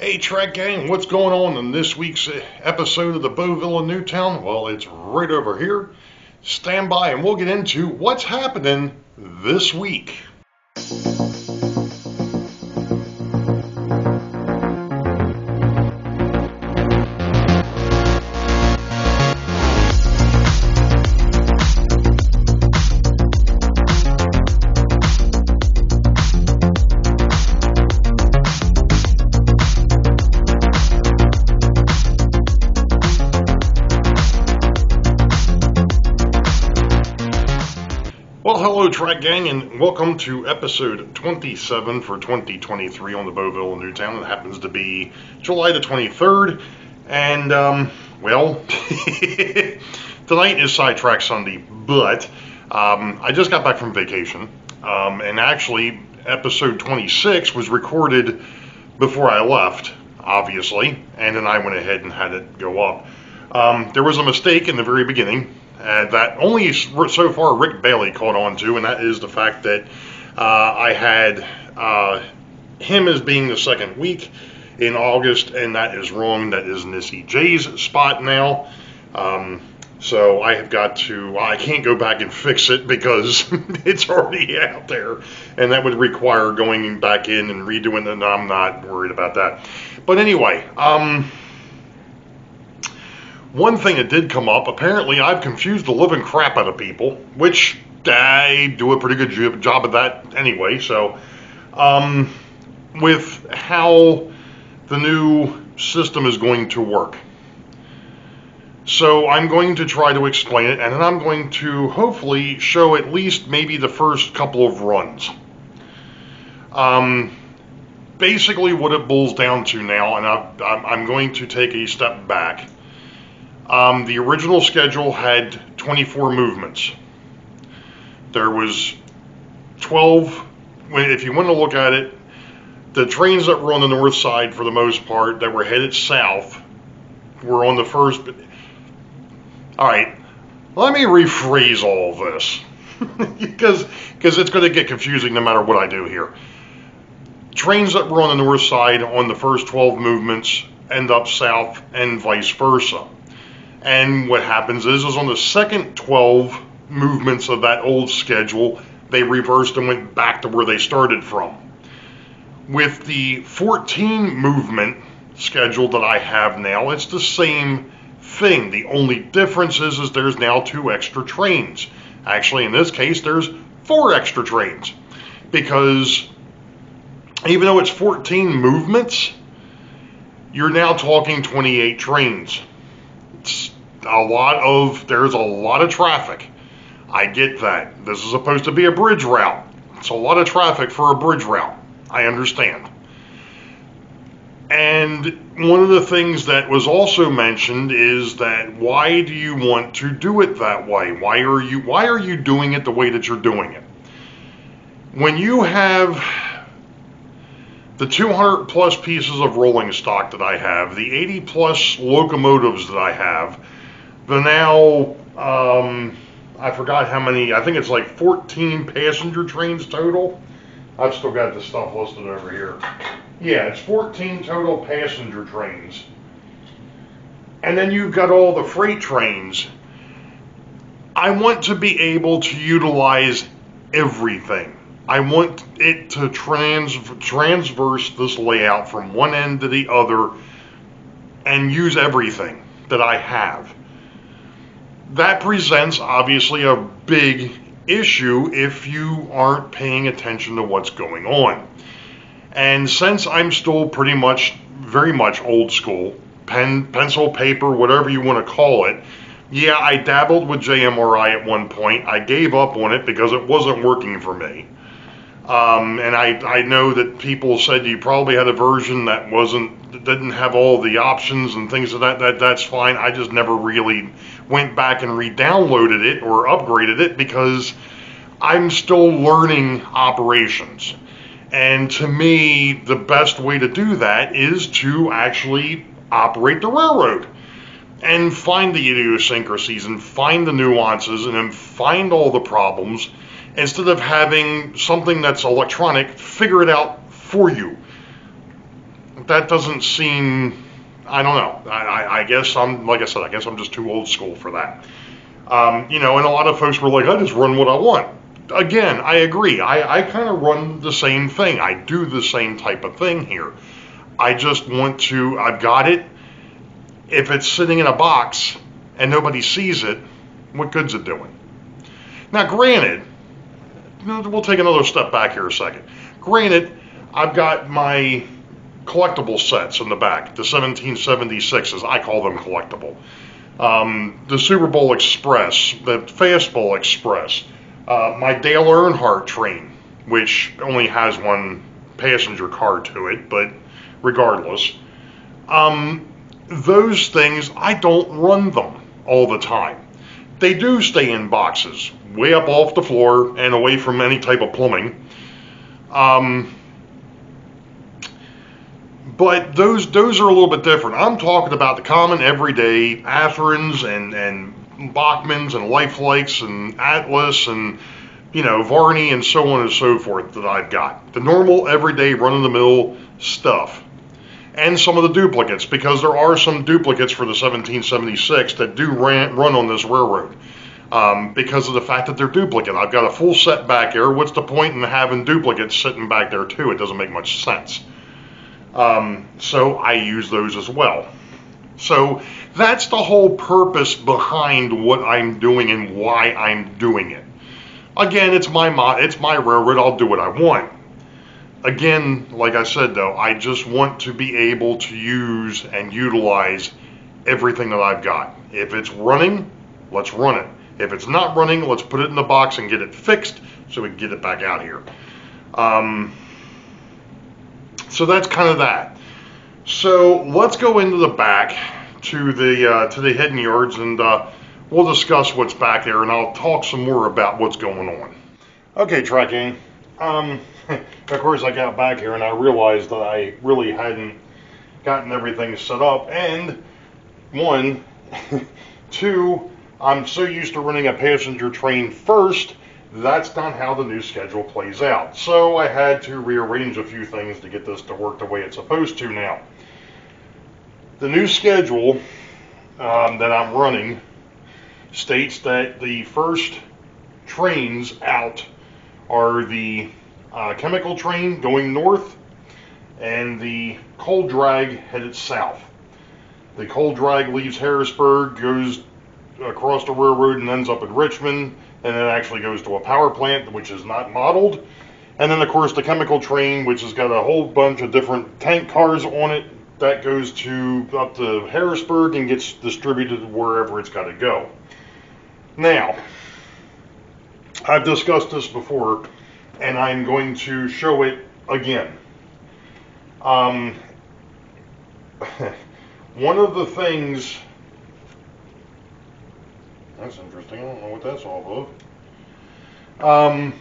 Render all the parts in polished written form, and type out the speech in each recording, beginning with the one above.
Hey Track Gang, what's going on in this week's episode of the Boeville in Newtown? Well, it's right over here. Stand by and we'll get into what's happening this week. Well, hello Track Gang, and welcome to episode 27 for 2023 on the Boeville in Newtown. It happens to be July the 23rd, and, well, tonight is Sidetrack Sunday, but I just got back from vacation, and actually episode 26 was recorded before I left, obviously, and then I went ahead and had it go up. There was a mistake in the very beginning. That only so far Rick Bailey caught on to, and that is the fact that I had him as being the second week in August, and that is wrong. That is Missy J's spot now. So I have got to, I can't go back and fix it because it's already out there, and that would require going back in and redoing it, and I'm not worried about that. But anyway, one thing that did come up, apparently I've confused the living crap out of people, which I do a pretty good job of that anyway. So, with how the new system is going to work. So I'm going to try to explain it, and then I'm going to hopefully show at least maybe the first couple of runs. Basically what it boils down to now, and I'm going to take a step back. The original schedule had 24 movements. There was 12, if you want to look at it, the trains that were on the north side for the most part that were headed south were on the first. Alright, let me rephrase all of this because it's going to get confusing no matter what I do here. Trains that were on the north side on the first 12 movements end up south and vice versa. And what happens is on the second 12 movements of that old schedule, they reversed and went back to where they started from. With the 14 movement schedule that I have now, it's the same thing. The only difference is there's now 2 extra trains. Actually, in this case, there's 4 extra trains. Because even though it's 14 movements, you're now talking 28 trains. There's a lot of traffic. I get that. This is supposed to be a bridge route. It's a lot of traffic for a bridge route. I understand. And one of the things that was also mentioned is that why do you want to do it that way? Why are you doing it the way that you're doing it? When you have the 200 plus pieces of rolling stock that I have, the 80 plus locomotives that I have, the now, I forgot how many, I think it's like 14 passenger trains total. I've still got the stuff listed over here. Yeah, it's 14 total passenger trains. And then you've got all the freight trains. I want to be able to utilize everything. I want it to transverse this layout from one end to the other and use everything that I have. That presents obviously a big issue if you aren't paying attention to what's going on. And since I'm still very much old school, pencil, paper, whatever you want to call it, yeah, I dabbled with JMRI at one point. I gave up on it because it wasn't working for me. And I know that people said you probably had a version that didn't have all the options and things of that's fine. I just never really went back and re-downloaded it or upgraded it because I'm still learning operations. And to me, the best way to do that is to actually operate the railroad and find the idiosyncrasies and find the nuances and then find all the problems instead of having something that's electronic figure it out for you. that doesn't seem, I don't know. I guess like I said, I guess I'm just too old school for that. You know, and a lot of folks were like, I just run what I want. Again, I agree. I kind of run the same thing. I do the same type of thing here. I just want to, I've got it. If it's sitting in a box and nobody sees it, what good's it doing? Now, granted, we'll take another step back here a second. Granted, I've got my collectible sets in the back, the 1776s, I call them collectible. The Super Bowl Express, the Fastball Express, my Dale Earnhardt train, which only has one passenger car to it, but regardless. Those things, I don't run them all the time. They do stay in boxes, way up off the floor and away from any type of plumbing. But those are a little bit different. I'm talking about the common everyday Atherons and Bachmans and Lifelikes and Atlas and, you know, Varney and so on and so forth that I've got. The normal everyday run-of-the-mill stuff. And some of the duplicates, because there are some duplicates for the 1776 that do run on this railroad. Because of the fact that they're duplicate. I've got a full set back here. What's the point in having duplicates sitting back there too? It doesn't make much sense. So I use those as well. So that's the whole purpose behind what I'm doing and why I'm doing it. Again, it's my railroad. I'll do what I want. Again, like I said though, I just want to be able to use and utilize everything that I've got. If it's running, let's run it. If it's not running, let's put it in the box and get it fixed so we can get it back out here. So that's kind of that. So let's go into the back to the hidden yards, and we'll discuss what's back there, and I'll talk some more about what's going on. Okay, Track Gang. Of course, I got back here and I realized that I really hadn't gotten everything set up. And one, two, I'm so used to running a passenger train first, that's not how the new schedule plays out. So I had to rearrange a few things to get this to work the way it's supposed to now. The new schedule that I'm running states that the first trains out are the chemical train going north and the coal drag headed south. The coal drag leaves Harrisburg, goes across the railroad and ends up in Richmond, and then actually goes to a power plant which is not modeled. And then of course the chemical train, which has got a whole bunch of different tank cars on it, that goes up to Harrisburg and gets distributed wherever it's got to go. Now, I've discussed this before, and I'm going to show it again. One of the things, that's interesting, I don't know what that's all of.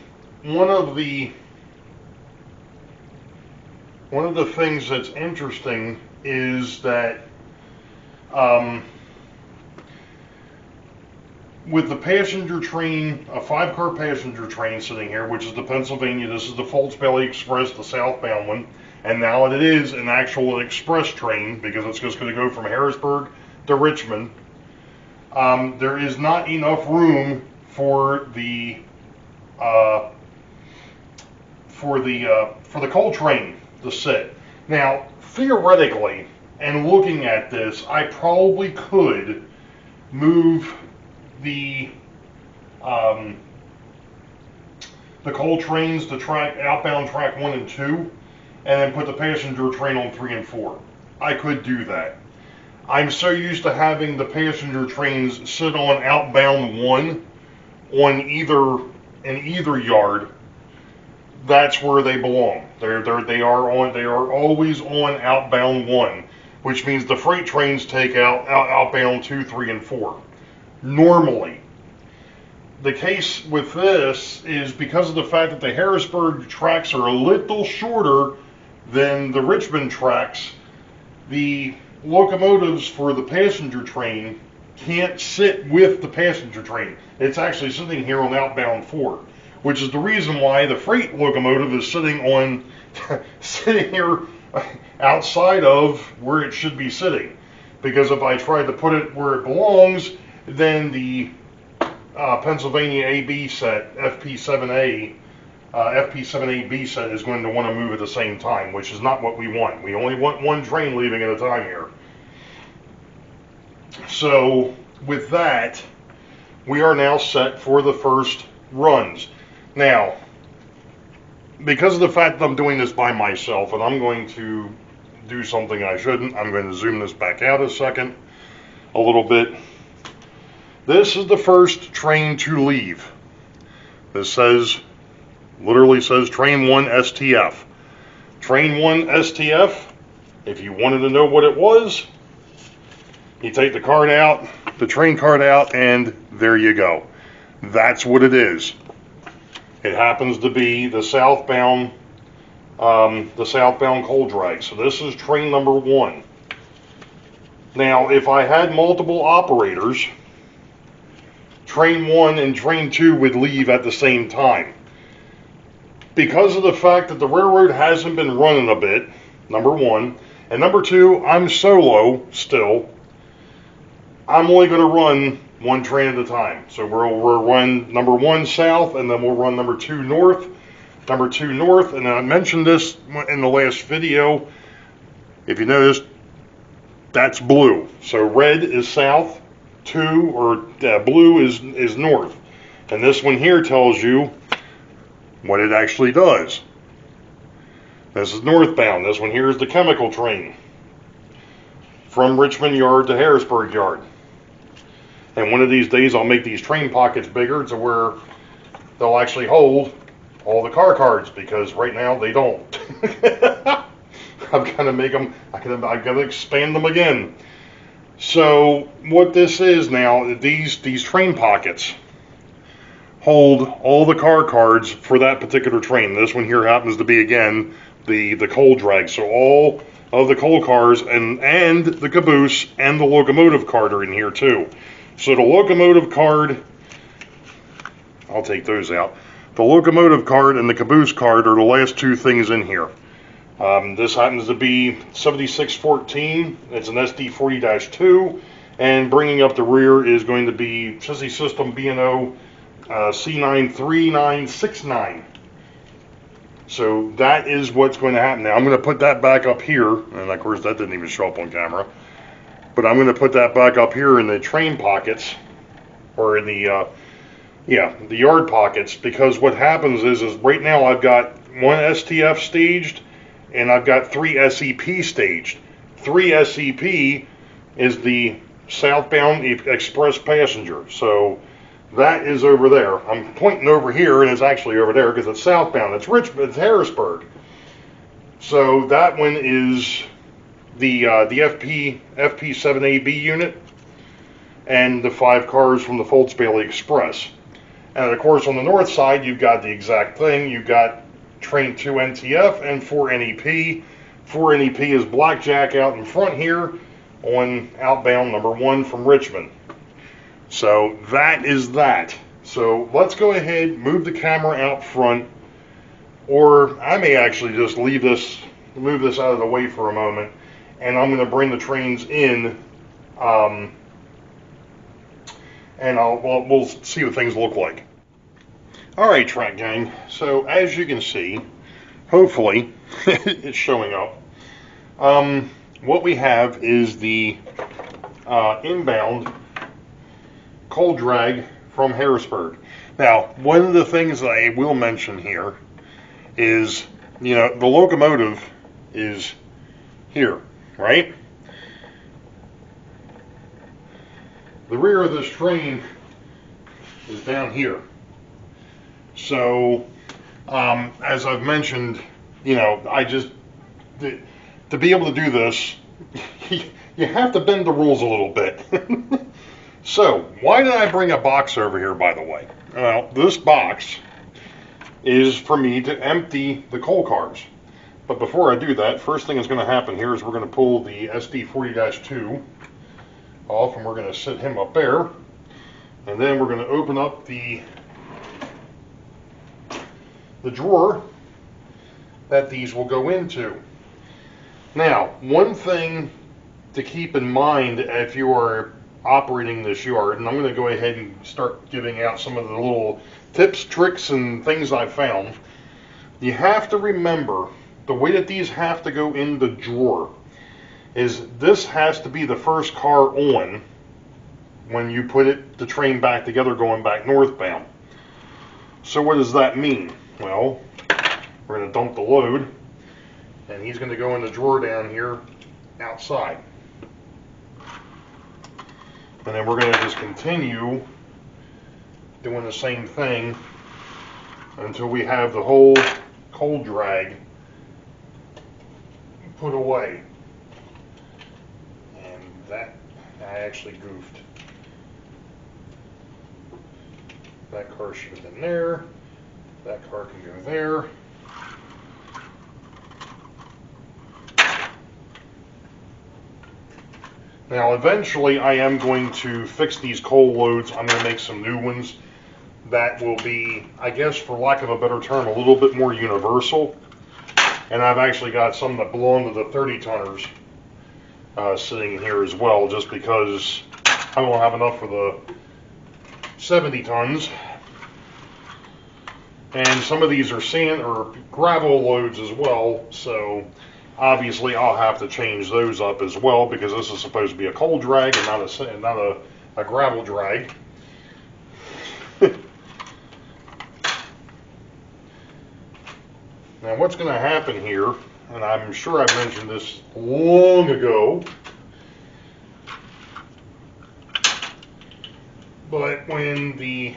One of the things that's interesting is that with the passenger train, a 5-car passenger train sitting here, which is the Pennsylvania, this is the Foltz Valley Express, the southbound one, and now it is an actual express train because it's just going to go from Harrisburg to Richmond. There is not enough room for the coal train to sit. Now, theoretically, and looking at this, I probably could move the coal trains to outbound track 1 and 2, and then put the passenger train on 3 and 4. I could do that. I'm so used to having the passenger trains sit on outbound 1 in either yard. That's where they belong. They are always on outbound 1, which means the freight trains take outbound 2, 3, and 4. Normally. The case with this is because of the fact that the Harrisburg tracks are a little shorter than the Richmond tracks, the locomotives for the passenger train can't sit with the passenger train. It's actually sitting here on outbound 4, which is the reason why the freight locomotive is sitting here outside of where it should be sitting. Because if I tried to put it where it belongs, then the Pennsylvania AB set, FP7A, FP7AB set is going to want to move at the same time, which is not what we want. We only want one train leaving at a time here. So with that, we are now set for the first runs. Now, because of the fact that I'm doing this by myself, and I'm going to do something I shouldn't, I'm going to zoom this back out a second, a little bit. This is the first train to leave. This says, literally says Train 1 STF. Train 1 STF, if you wanted to know what it was, you take the card out, the train card out, and there you go. That's what it is. It happens to be the southbound coal drag. So this is train number 1. Now, if I had multiple operators, train 1 and train 2 would leave at the same time. Because of the fact that the railroad hasn't been running a bit, number 1, and number 2, I'm solo still, I'm only going to run one train at a time. So we'll run number 1 south, and then we'll run number 2 north, and I mentioned this in the last video. If you noticed, that's blue. So red is south, blue is north. And this one here tells you what it actually does. This is northbound. This one here is the chemical train from Richmond Yard to Harrisburg Yard. And one of these days I'll make these train pockets bigger to where they'll actually hold all the car cards, because right now they don't. I've got to make them, I've got to expand them again. So what this is now, these train pockets hold all the car cards for that particular train. This one here happens to be, again, the coal drag. So all of the coal cars and the caboose and the locomotive card are in here too. So the locomotive card, I'll take those out. The locomotive card and the caboose card are the last two things in here. This happens to be 7614. It's an SD40-2, and bringing up the rear is going to be chassis system B&O C93969. So that is what's going to happen. Now I'm going to put that back up here, and of course that didn't even show up on camera. But I'm going to put that back up here in the train pockets, or in the the yard pockets, because what happens is right now I've got one STF staged, and I've got 3 SEP staged. 3 SEP is the southbound express passenger. So that is over there. I'm pointing over here, and it's actually over there because it's southbound. It's Richmond, it's Harrisburg. So that one is the FP7AB unit, and the 5 cars from the Foltz Bailey Express. And of course on the north side you've got the exact thing. You've got train 2 NTF and 4 NEP. 4 NEP is Blackjack out in front here on outbound number 1 from Richmond. So that is that. So let's go ahead, move the camera out front, or I may actually just move this out of the way for a moment, and I'm going to bring the trains in, and we'll see what things look like. Alright, track gang, so as you can see, hopefully it's showing up. What we have is the inbound coal drag from Harrisburg. Now, one of the things that I will mention here is, the locomotive is here, right? The rear of this train is down here. So, as I've mentioned, to be able to do this, you have to bend the rules a little bit. So, why did I bring a box over here, by the way? Well, this box is for me to empty the coal cars. But before I do that, first thing that's going to happen here is we're going to pull the SD40-2 off, and we're going to sit him up there. And then we're going to open up the drawer that these will go into. Now, one thing to keep in mind if you are operating this yard, and I'm going to go ahead and start giving out some of the little tips, tricks, and things I've found. You have to remember the way that these have to go in the drawer is this has to be the first car on when you put the train back together going back northbound. So what does that mean? Well, we're going to dump the load, and he's going to go in the drawer down here outside. And then we're going to just continue doing the same thing until we have the whole cold drag put away. And that, I actually goofed. That car should have been there. That car can go there. Now eventually I am going to fix these coal loads. I'm going to make some new ones that will be, I guess for lack of a better term, a little bit more universal. And I've actually got some that belong to the 30 tonners sitting here as well, just because I won't have enough for the 70 tons. And some of these are sand or gravel loads as well, so obviously I'll have to change those up as well, because this is supposed to be a coal drag and not a gravel drag. Now what's going to happen here, and I'm sure I mentioned this long ago, but when the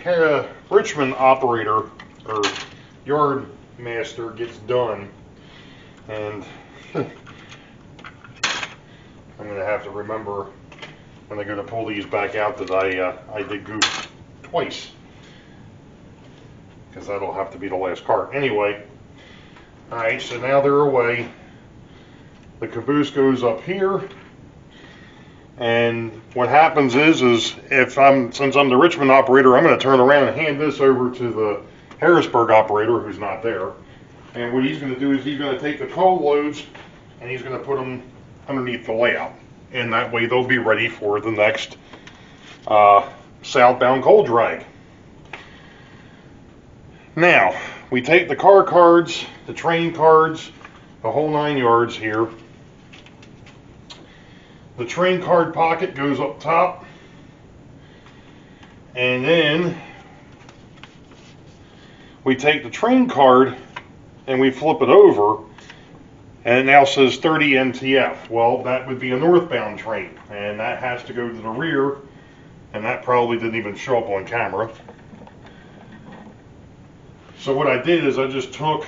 Richmond operator or yard master gets done, and I'm going to have to remember when I go to pull these back out that I did goof twice, because that'll have to be the last cart. Anyway, alright, so now they're away. The caboose goes up here, and what happens is since I'm the Richmond operator, I'm going to turn around and hand this over to the Harrisburg operator, who's not there. And what he's going to do is he's going to take the coal loads and he's going to put them underneath the layout, and that way they'll be ready for the next southbound coal drag. Now we take the car cards, the train cards, the whole 9 yards here. The train card pocket goes up top, and then we take the train card and we flip it over, and it now says 30 MTF. Well, that would be a northbound train, and that has to go to the rear, and that probably didn't even show up on camera. So what I did is I just took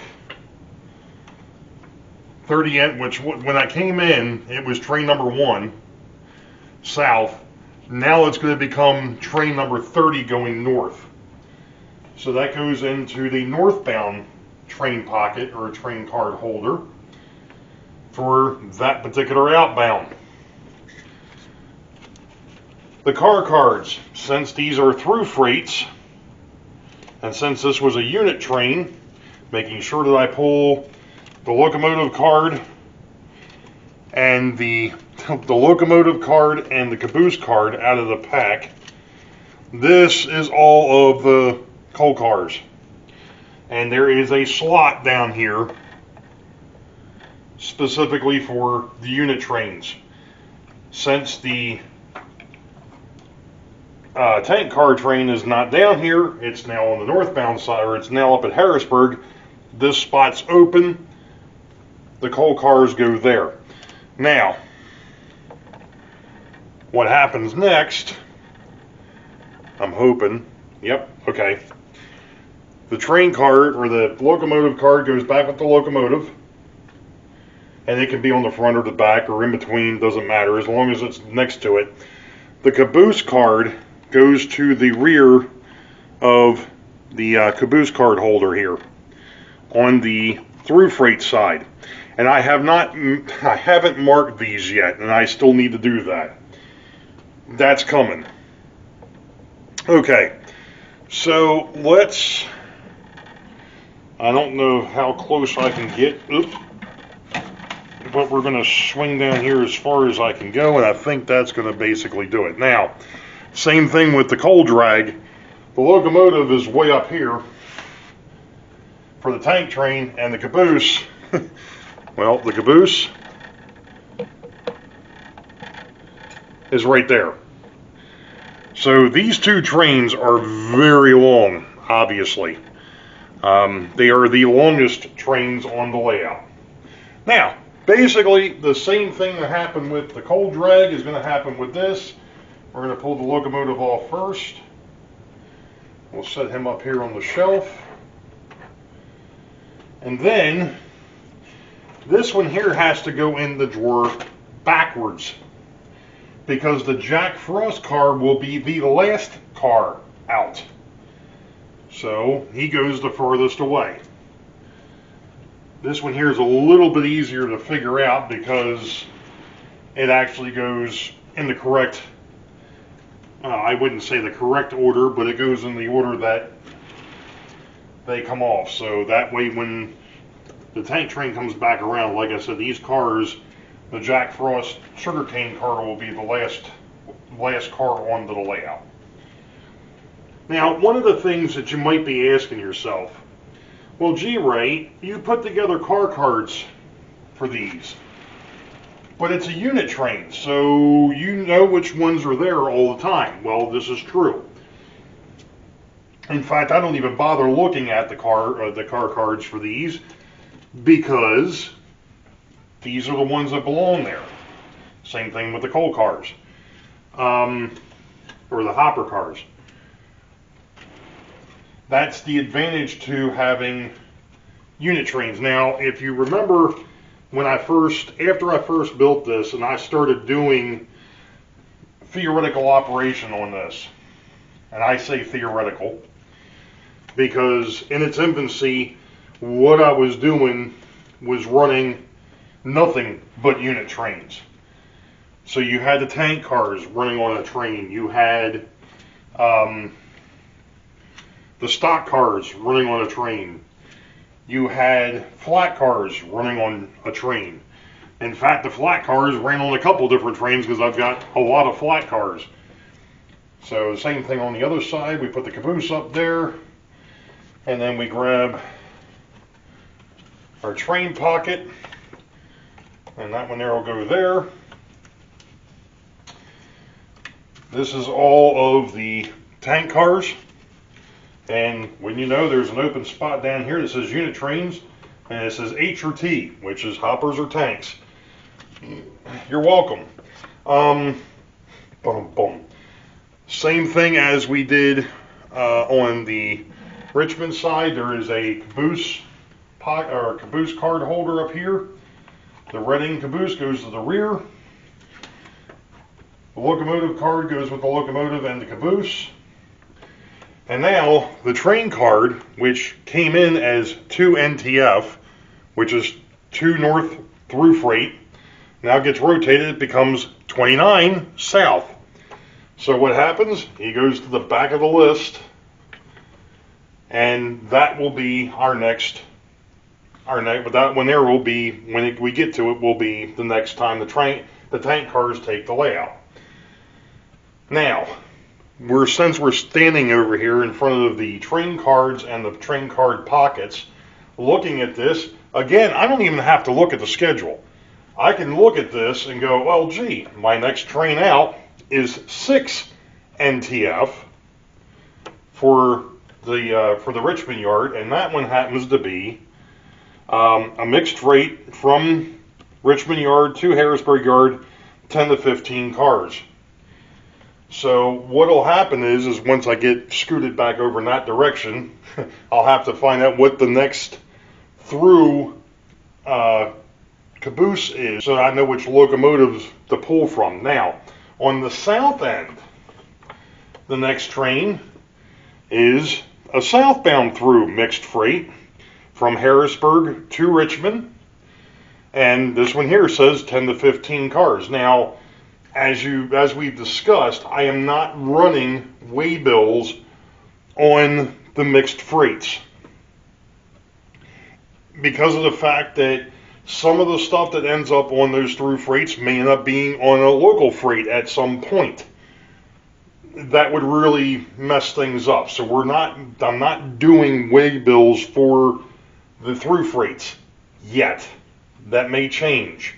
30 M, which when I came in, it was train number 1 south. Now it's going to become train number 30 going north. So that goes into the northbound train pocket or train card holder for that particular outbound. The car cards, since these are through freights, and since this was a unit train, making sure that I pull the locomotive card and the locomotive card and the caboose card out of the pack. This is all of the coal cars, and there is a slot down here specifically for the unit trains. Since the tank car train is not down here, it's now on the northbound side, or it's now up at Harrisburg. This spot's open. The coal cars go there. Now, what happens next, I'm hoping, yep, okay. The train card or the locomotive card goes back with the locomotive, and it can be on the front or the back or in between, doesn't matter, as long as it's next to it. The caboose card goes to the rear of the caboose card holder here on the through freight side. And I haven't marked these yet, and I still need to do that. That's coming. Okay, so I don't know how close I can get. Oops. If but we're going to swing down here as far as I can go, and I think that's going to basically do it. Now, same thing with the coal drag. The locomotive is way up here for the tank train, and the caboose, well, the caboose is right there. So these two trains are very long, obviously. They are the longest trains on the layout. Now, basically, the same thing that happened with the coal drag is going to happen with this. We're going to pull the locomotive off first. We'll set him up here on the shelf. And then, this one here has to go in the drawer backwards, because the Jack Frost car will be the last car out. So he goes the furthest away. This one here is a little bit easier to figure out because it actually goes in the correct, I wouldn't say the correct order, but it goes in the order that they come off. So that way when the tank train comes back around, like I said, these cars, the Jack Frost sugarcane car will be the last car onto the layout. Now, one of the things that you might be asking yourself, well, gee, Ray, you put together car cards for these, but it's a unit train, so you know which ones are there all the time. Well, this is true. In fact, I don't even bother looking at the car cards for these, because these are the ones that belong there. Same thing with the coal cars, or the hopper cars. That's the advantage to having unit trains. Now, if you remember when after I first built this and I started doing theoretical operation on this, and I say theoretical because in its infancy, what I was doing was running nothing but unit trains. So you had the tank cars running on a train. You had the stock cars running on a train. You had flat cars running on a train. In fact, the flat cars ran on a couple different trains because I've got a lot of flat cars. So same thing on the other side. We put the caboose up there, and then we grab our train pocket, and that one there will go there. This is all of the tank cars. And when you know, there's an open spot down here that says unit trains, and it says H or T, which is hoppers or tanks. You're welcome. Boom, boom. Same thing as we did on the Richmond side. There is a caboose card holder up here. The Reading caboose goes to the rear. The locomotive card goes with the locomotive and the caboose. And now the train card, which came in as 2 NTF, which is 2 north through freight, now gets rotated. It becomes 29 south. So what happens? He goes to the back of the list, and that will be our next. But that one there will be, when we get to it, will be the next time the tank cars take the layout. Now, since we're standing over here in front of the train cards and the train card pockets, looking at this, again, I don't even have to look at the schedule. I can look at this and go, well, gee, my next train out is 6 NTF for the Richmond yard, and that one happens to be a mixed freight from Richmond yard to Harrisburg yard, 10 to 15 cars. So what will happen is once I get scooted back over in that direction, I'll have to find out what the next through caboose is, so I know which locomotives to pull from. Now, on the south end, the next train is a southbound through mixed freight from Harrisburg to Richmond, and this one here says 10 to 15 cars. Now, as we've discussed, I am not running waybills on the mixed freights because of the fact that Some of the stuff that ends up on those through freights may end up being on a local freight at some point. That would really mess things up. So I'm not doing way bills for the through freights yet. That may change.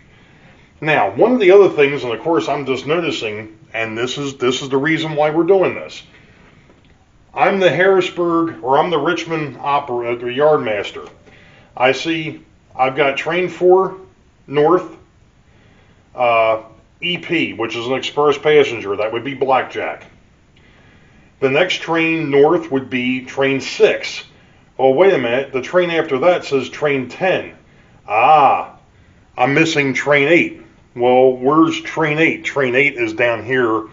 Now, one of the other things, and of course I'm just noticing, and this is the reason why we're doing this. I'm the Harrisburg, or I'm the Richmond operator, yard master. I see I've got train 4 north, EP, which is an express passenger. That would be Blackjack. The next train north would be train 6. Oh, wait a minute. The train after that says train 10. Ah, I'm missing train 8. Well, where's train 8? Train 8 is down here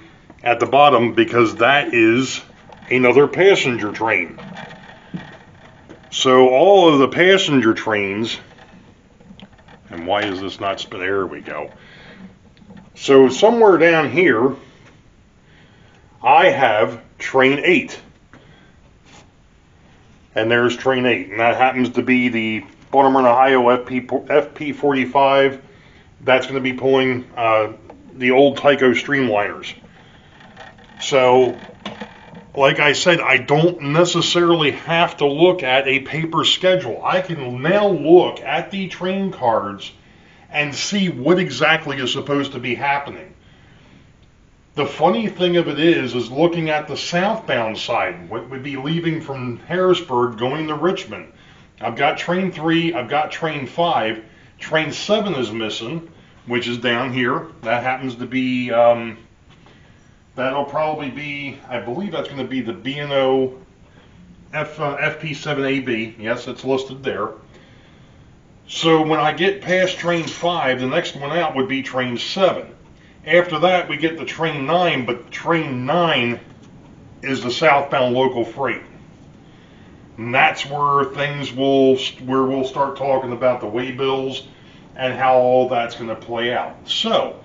at the bottom because that is another passenger train. So all of the passenger trains, and why is this not spin? There we go. So somewhere down here, I have train 8. And there's train 8. And that happens to be the Baltimore, Ohio FP45. That's going to be pulling the old Tyco Streamliners. So, like I said, I don't necessarily have to look at a paper schedule. I can now look at the train cards and see what exactly is supposed to be happening. The funny thing of it is looking at the southbound side, what would be leaving from Harrisburg going to Richmond. I've got train 3, I've got train 5, train 7 is missing, which is down here. That happens to be, that'll probably be, I believe that's going to be the B&O FP7AB. Yes, it's listed there. So when I get past train 5, the next one out would be train 7. After that, we get to train 9, but train 9 is the southbound local freight. And that's where we'll start talking about the way bills and how all that's going to play out. So,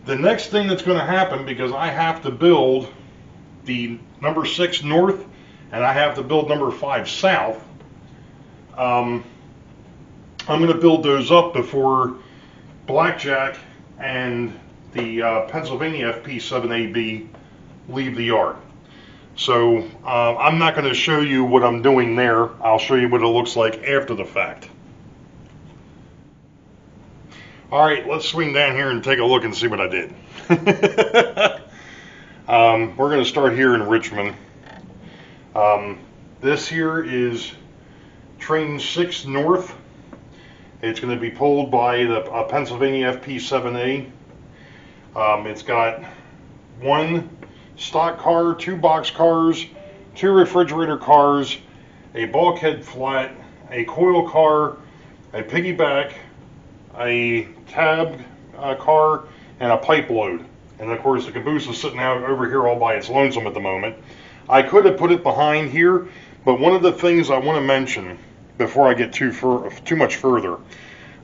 the next thing that's going to happen, because I have to build the number 6 north and I have to build number 5 south, I'm going to build those up before Blackjack and the Pennsylvania FP7AB leave the yard. So I'm not going to show you what I'm doing there. I'll show you what it looks like after the fact. All right, let's swing down here and take a look and see what I did. We're going to start here in Richmond. This here is train 6 north. It's going to be pulled by the Pennsylvania FP7A. It's got 1 stock car, 2 box cars, 2 refrigerator cars, a bulkhead flat, a coil car, a piggyback, a tab car, and a pipe load. And of course the caboose is sitting out over here all by its lonesome at the moment. I could have put it behind here, but one of the things I want to mention before I get too much further,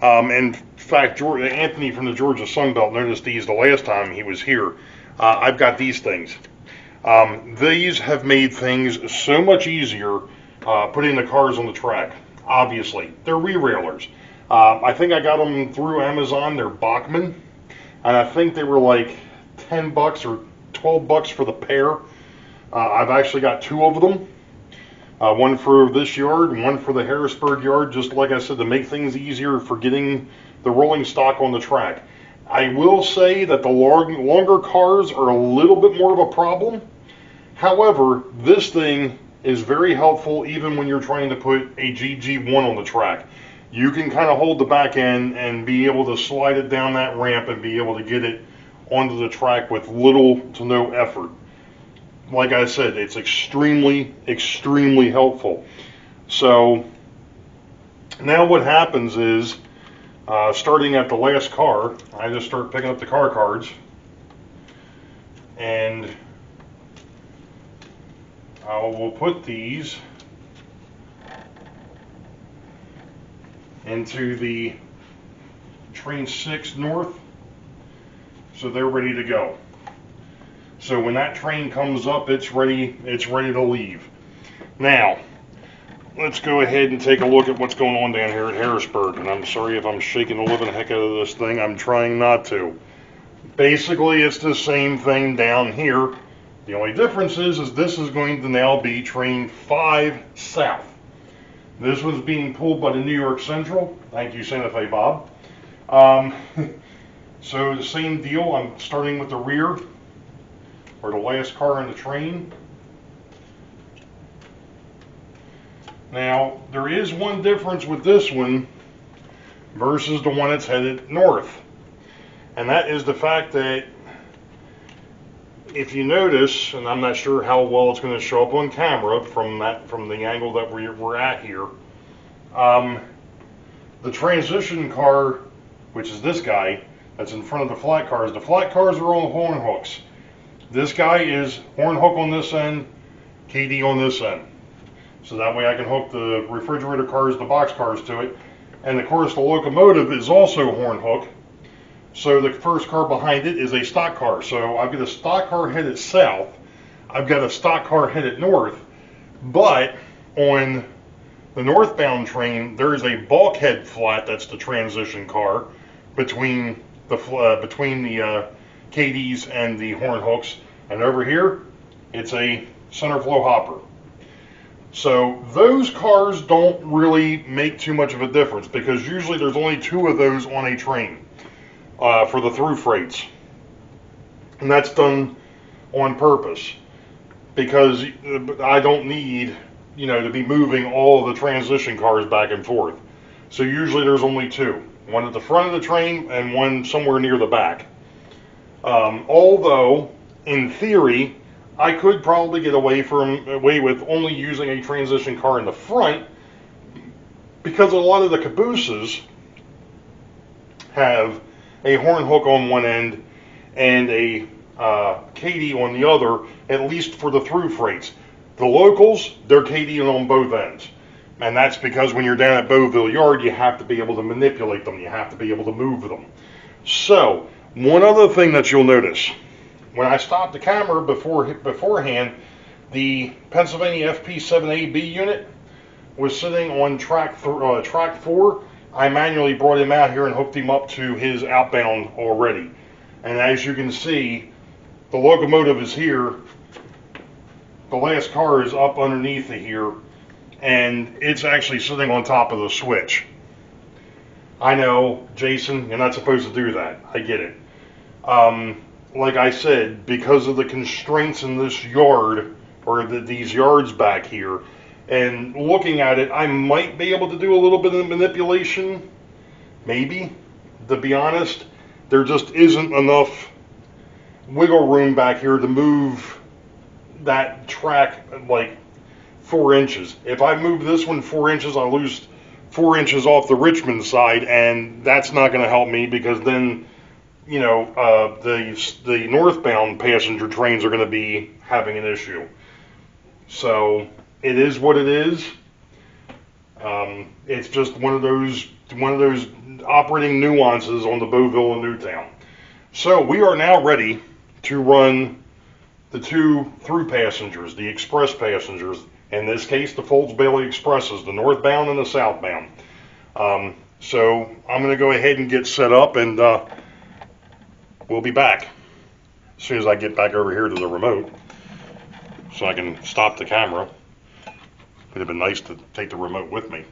in fact, Anthony from the Georgia Sunbelt noticed these the last time he was here. I've got these things. These have made things so much easier putting the cars on the track. Obviously, they're re-railers. I think I got them through Amazon. They're Bachmann, and I think they were like $10 or $12 for the pair. I've actually got 2 of them. One for this yard and one for the Harrisburg yard, just like I said, to make things easier for getting the rolling stock on the track. I will say that the longer cars are a little bit more of a problem. However, this thing is very helpful even when you're trying to put a GG1 on the track. You can kind of hold the back end and be able to slide it down that ramp and be able to get it onto the track with little to no effort. Like I said, it's extremely, extremely helpful. So now what happens is, starting at the last car, I just start picking up the car cards, and we'll put these into the train 6 north, so they're ready to go. So when that train comes up, it's ready to leave. Now, let's go ahead and take a look at what's going on down here at Harrisburg. And I'm sorry if I'm shaking the living heck out of this thing. I'm trying not to. Basically, it's the same thing down here. The only difference is this is going to now be train 5 south. This one's being pulled by the New York Central. Thank you, Santa Fe Bob. So the same deal. I'm starting with the rear, or the last car in the train. Now, there is one difference with this one versus the one that's headed north. And that is the fact that if you notice, and I'm not sure how well it's going to show up on camera from the angle that we're at here, the transition car, which is this guy that's in front of the flat cars are on horn hooks. This guy is horn hook on this end, KD on this end. So that way I can hook the refrigerator cars, the box cars to it. And of course the locomotive is also horn hook. So the first car behind it is a stock car. So I've got a stock car headed south. I've got a stock car headed north. But on the northbound train, there is a bulkhead flat, that's the transition car, between the KDs and the horn hooks. And over here, it's a center flow hopper. So those cars don't really make too much of a difference because usually there's only 2 of those on a train for the through freights. And that's done on purpose because I don't need, to be moving all of the transition cars back and forth. So usually there's only 2. One at the front of the train and one somewhere near the back. Although, in theory, I could probably get away with only using a transition car in the front because a lot of the cabooses have a horn hook on one end and a KD on the other, at least for the through freights. The locals, they're KDing on both ends. And that's because when you're down at Boeville Yard, you have to be able to manipulate them. You have to be able to move them. So, one other thing that you'll notice. When I stopped the camera beforehand, the Pennsylvania FP7AB unit was sitting on track 4. I manually brought him out here and hooked him up to his outbound already. And as you can see, the locomotive is here. The last car is up underneath it here, and it's actually sitting on top of the switch. I know, Jason, you're not supposed to do that. I get it. Like I said, because of the constraints in this yard, or these yards back here, and looking at it, I might be able to do a little bit of manipulation, maybe. To be honest, there just isn't enough wiggle room back here to move that track like 4 inches. If I move this one 4 inches, I'll lose 4 inches off the Richmond side, and that's not going to help me because then the northbound passenger trains are going to be having an issue. So it is what it is. It's just one of those operating nuances on the Boeville and Newtown. So we are now ready to run the 2 through passengers, the express passengers. In this case, the Folds-Bailey Expresses, the northbound and the southbound. So I'm going to go ahead and get set up, and we'll be back as soon as I get back over here to the remote so I can stop the camera. It'd have been nice to take the remote with me.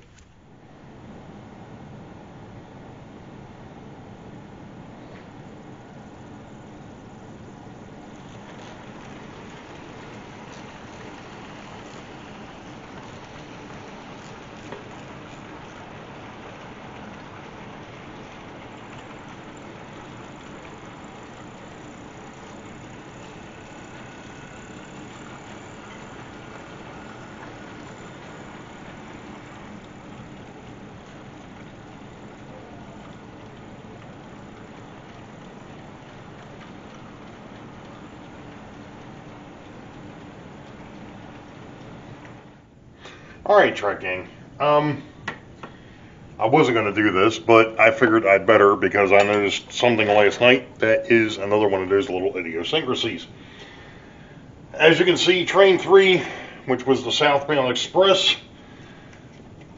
Alright, Truck Gang, I wasn't going to do this, but I figured I'd better because I noticed something last night that is another one of those little idiosyncrasies. As you can see, Train 3, which was the southbound express,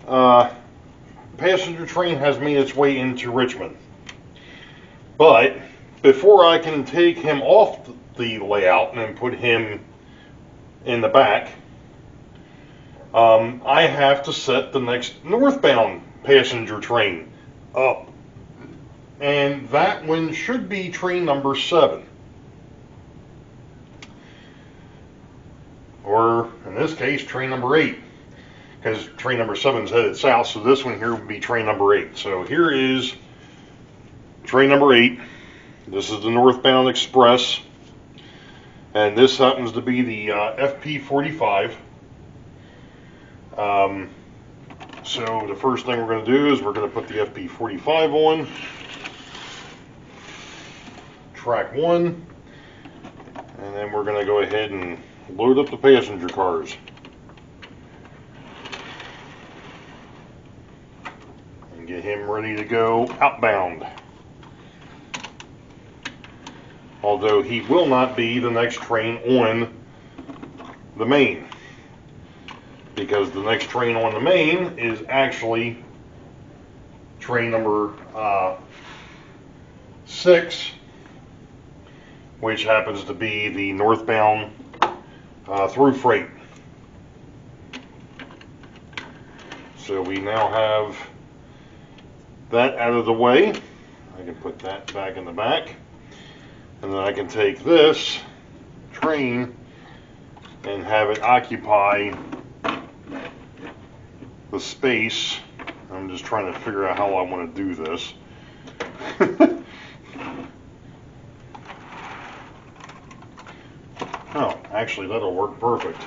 passenger train has made its way into Richmond. But before I can take him off the layout and put him in the back, I have to set the next northbound passenger train up. And that one should be train number 7. Or, in this case, train number 8. Because train number 7 is headed south, so this one here would be train number 8. So here is train number 8. This is the northbound express. And this happens to be the FP45. So the first thing we're going to do is we're going to put the FP45 on. Track 1. And then we're going to go ahead and load up the passenger cars. And get him ready to go outbound. Although he will not be the next train on the main. Because the next train on the main is actually train number 6, which happens to be the northbound through freight. So we now have that out of the way. I can put that back in the back. And then I can take this train and have it occupy the space. I'm just trying to figure out how I want to do this. Oh, actually that'll work perfect.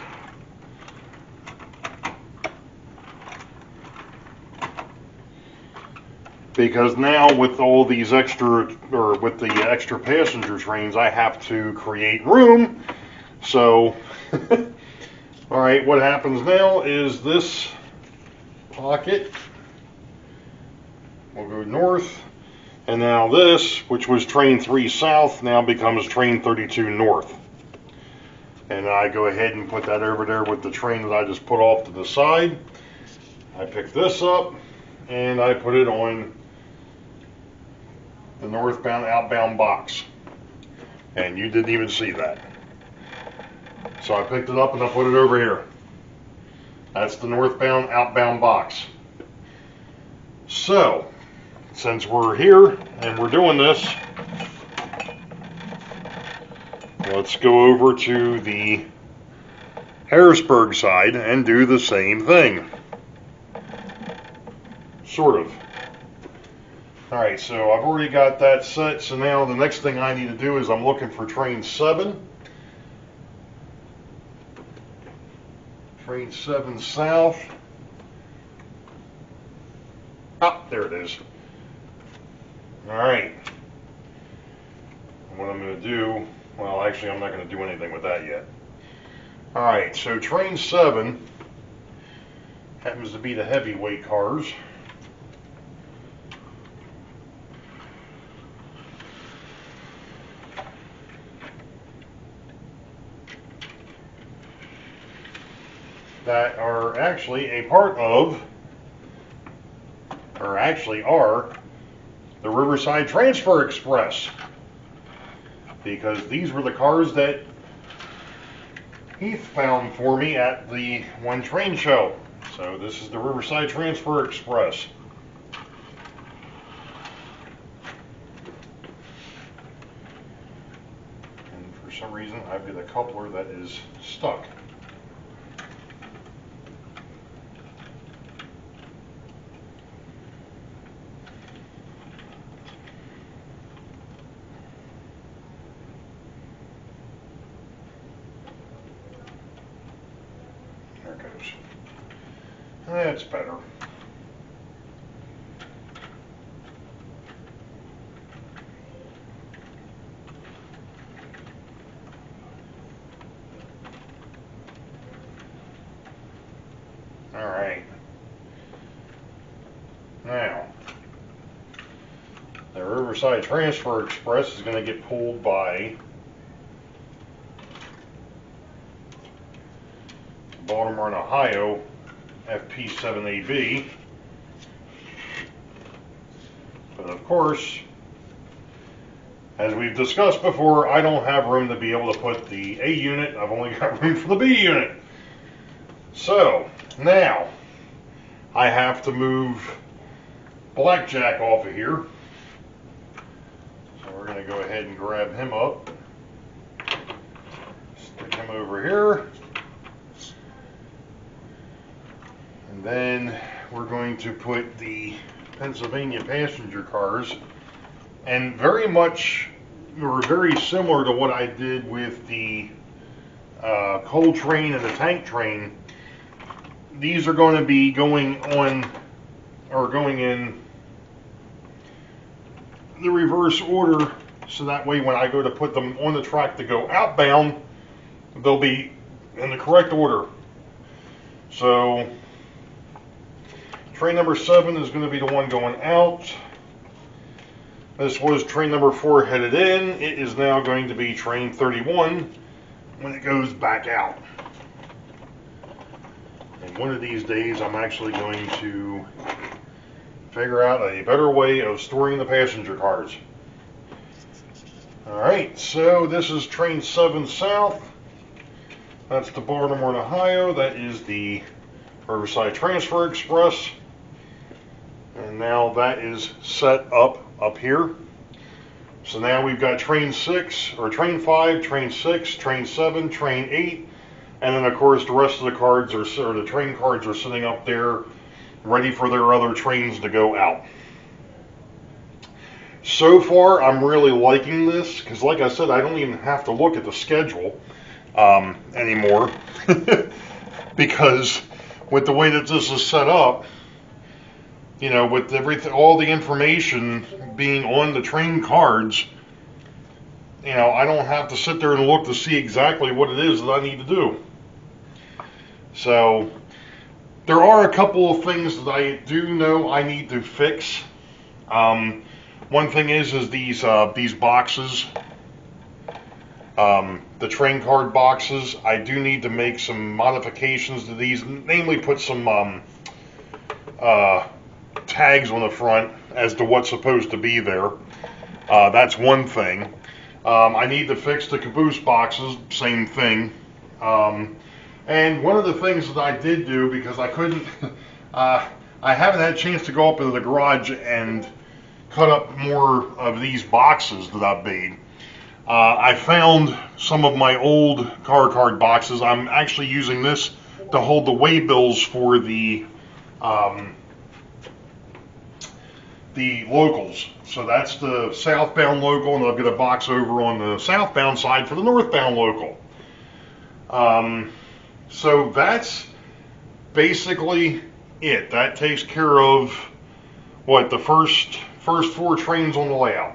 Because now with all these extra, or with the extra passenger trains, I have to create room. So, alright, what happens now is this pocket will go north, and now this, which was train 3 south, now becomes train 32 north. And I go ahead and put that over there with the train that I just put off to the side. I pick this up, and I put it on the northbound outbound box. And you didn't even see that. So I picked it up and I put it over here. That's the northbound outbound box. So, since we're here and we're doing this, let's go over to the Harrisburg side and do the same thing. Sort of. Alright, so I've already got that set, so now the next thing I need to do is I'm looking for train 7. Train 7 south. Oh, there it is. Alright. What I'm going to do, well actually I'm not going to do anything with that yet. Alright, so train 7 happens to be the heavyweight cars. That are actually a part of, or actually are, the Riverside Transfer Express. Because these were the cars that Heath found for me at the one train show. So this is the Riverside Transfer Express. And for some reason I've got a coupler that is stuck. That's better. All right. Now, the Riverside Transfer Express is going to get pulled by Baltimore and Ohio FP7AB. But of course, as we've discussed before, I don't have room to be able to put the A unit. I've only got room for the B unit. So now I have to move Blackjack off of here. So we're going to go ahead and grab him up. Stick him over here. And then we're going to put the Pennsylvania passenger cars. And very much, or very similar to what I did with the coal train and the tank train, these are going to be going on, or going in the reverse order, so that way when I go to put them on the track to go outbound, they'll be in the correct order. So train number 7 is going to be the one going out. This was train number 4 headed in. It is now going to be train 31 when it goes back out. And one of these days I'm actually going to figure out a better way of storing the passenger cars. Alright, so this is train 7 south. That's the Baltimore, Ohio. That is the Riverside Transfer Express. And now that is set up here. So now we've got train 6, or train 5, train 6, train 7, train 8, and then of course the rest of the cards are, or the train cards are sitting up there ready for their other trains to go out. So far I'm really liking this, because like I said, I don't even have to look at the schedule anymore because with the way that this is set up, you know, with everything, all the information being on the train cards, you know, I don't have to sit there and look to see exactly what it is that I need to do. So there are a couple of things that I do know I need to fix. One thing is these boxes, the train card boxes. I do need to make some modifications to these, namely put some tags on the front as to what's supposed to be there. That's one thing. I need to fix the caboose boxes, same thing. And one of the things that I did do, because I couldn't, I haven't had a chance to go up into the garage and cut up more of these boxes that I've made. I found some of my old car card boxes. I'm actually using this to hold the waybills for the locals. So that's the southbound local, and I'll get a box over on the southbound side for the northbound local. So that's basically it. That takes care of what the first 4 trains on the layout.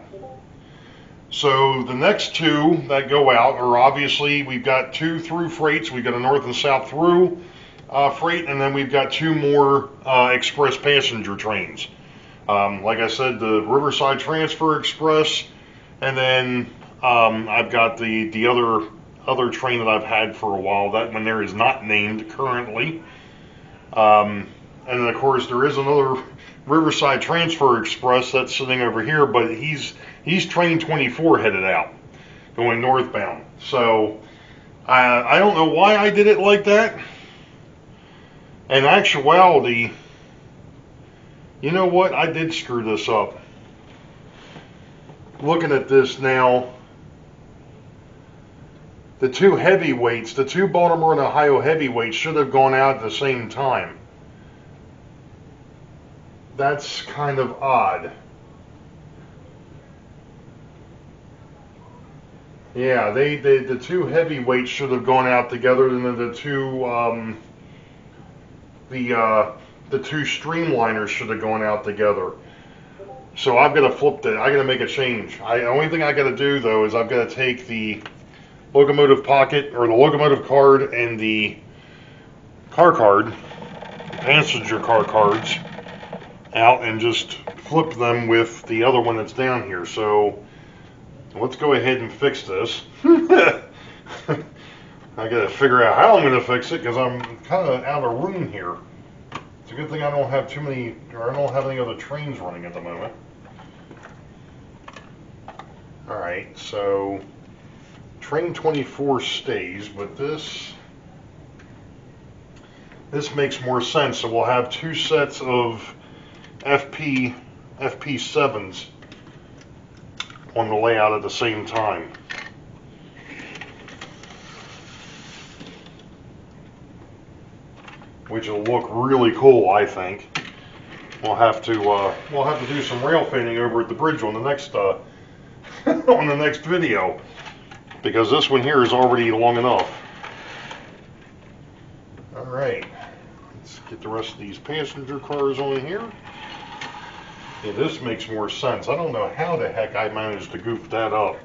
So the next 2 that go out are, obviously, we've got 2 through freights. We've got a north and south through freight, and then we've got 2 more express passenger trains. Like I said, the Riverside Transfer Express, and then I've got the other train that I've had for a while. That one there is not named currently. And then of course there is another Riverside Transfer Express that's sitting over here, but he's train 24 headed out, going northbound. So I don't know why I did it like that. In actuality, you know what? I did screw this up. Looking at this now, the 2 heavyweights, the 2 Baltimore and Ohio heavyweights should have gone out at the same time. That's kind of odd. Yeah, the 2 heavyweights should have gone out together, and then the 2 streamliners should have gone out together. So I've got to flip that. I got to make a change. The only thing I got to do though is I've got to take the locomotive pocket, or the locomotive card, and the car card, passenger car cards, out and just flip them with the other one that's down here. So let's go ahead and fix this. I got to figure out how I'm going to fix it, because I'm kind of out of room here. a good thing I don't have too many, or I don't have any other trains running at the moment. Alright, so train 24 stays, but this makes more sense. So we'll have two sets of FP7s on the layout at the same time. Which will look really cool, I think. We'll have to do some rail fading over at the bridge on the next on the next video, because this one here is already long enough. All right, let's get the rest of these passenger cars on here. Yeah, this makes more sense. I don't know how the heck I managed to goof that up.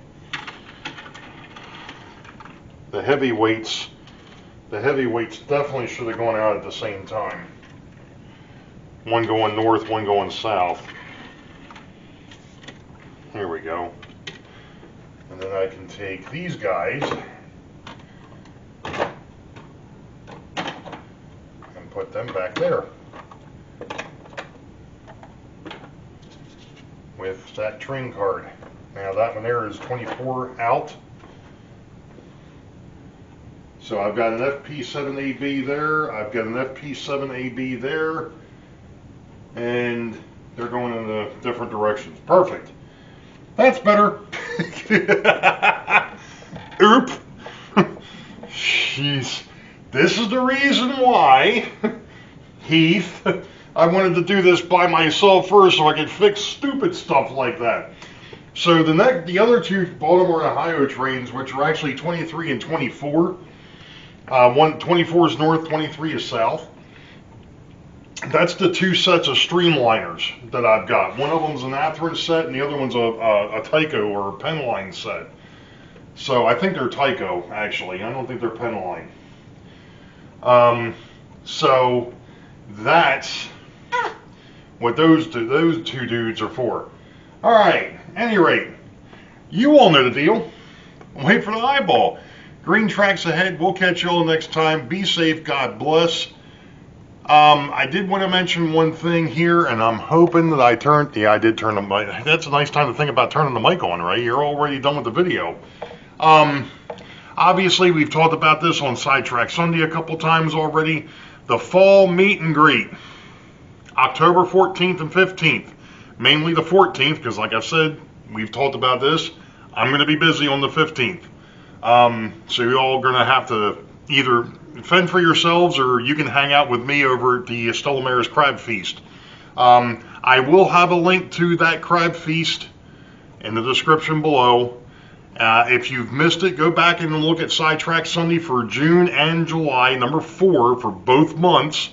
The heavyweights definitely should have gone out at the same time. One going north, one going south. Here we go. And then I can take these guys and put them back there with that train card. Now that one there is 24 out. So I've got an FP7AB there, I've got an FP7AB there, and they're going in the different directions. Perfect. That's better. Oop. Jeez. This is the reason why, Heath, I wanted to do this by myself first so I could fix stupid stuff like that. So the other two Baltimore and Ohio trains, which are actually 23 and 24, 24 is north, 23 is south. That's the two sets of streamliners that I've got. One of them's an Atherin set, and the other one's a Tyco or a Penline set. So I think they're Tyco, actually. I don't think they're Penline. So that's what those two dudes are for. All right. Any rate, you all know the deal. Wait for the eyeball. Green tracks ahead. We'll catch you all next time. Be safe. God bless. I did want to mention one thing here, and I'm hoping that I turned, yeah, I did turn the mic. That's a nice time to think about turning the mic on, right? You're already done with the video. Obviously, we've talked about this on Sidetrack Sunday a couple times already. The fall meet and greet, October 14th and 15th. Mainly the 14th, because like I've said, we've talked about this. I'm going to be busy on the 15th. So you're all going to have to either fend for yourselves, or you can hang out with me over at the Stella Maris Crab Feast. I will have a link to that crab feast in the description below. If you've missed it, go back and look at Sidetrack Sunday for June and July, number 4 for both months.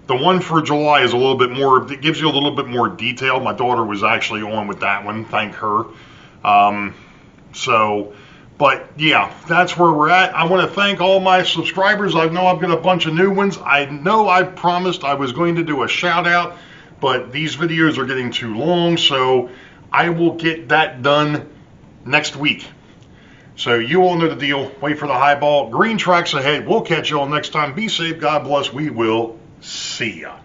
The one for July is a little bit more, it gives you a little bit more detail. My daughter was actually on with that one, thank her. But yeah, that's where we're at. I want to thank all my subscribers. I know I've got a bunch of new ones. I know I promised I was going to do a shout out, but these videos are getting too long, so I will get that done next week. So you all know the deal. Wait for the high ball. Green tracks ahead. We'll catch you all next time. Be safe. God bless. We will see ya.